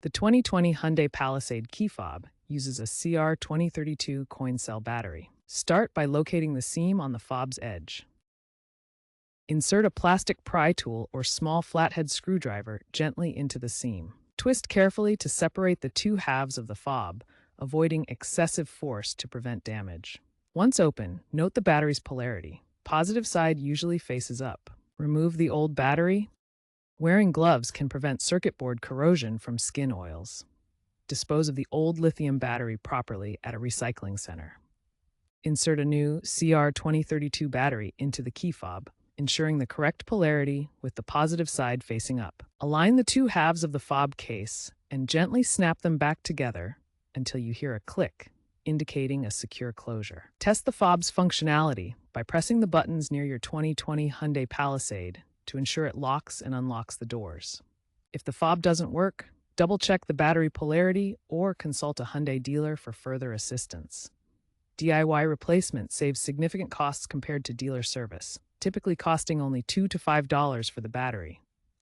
The 2020 Hyundai Palisade key fob uses a CR2032 coin cell battery. Start by locating the seam on the fob's edge. Insert a plastic pry tool or small flathead screwdriver gently into the seam. Twist carefully to separate the two halves of the fob, avoiding excessive force to prevent damage. Once open, note the battery's polarity. Positive side usually faces up. Remove the old battery. Wearing gloves can prevent circuit board corrosion from skin oils. Dispose of the old lithium battery properly at a recycling center. Insert a new CR2032 battery into the key fob, ensuring the correct polarity with the positive side facing up. Align the two halves of the fob case and gently snap them back together until you hear a click, indicating a secure closure. Test the fob's functionality by pressing the buttons near your 2020 Hyundai Palisade to ensure it locks and unlocks the doors. If the fob doesn't work, double-check the battery polarity or consult a Hyundai dealer for further assistance. DIY replacement saves significant costs compared to dealer service, typically costing only $2 to $5 for the battery.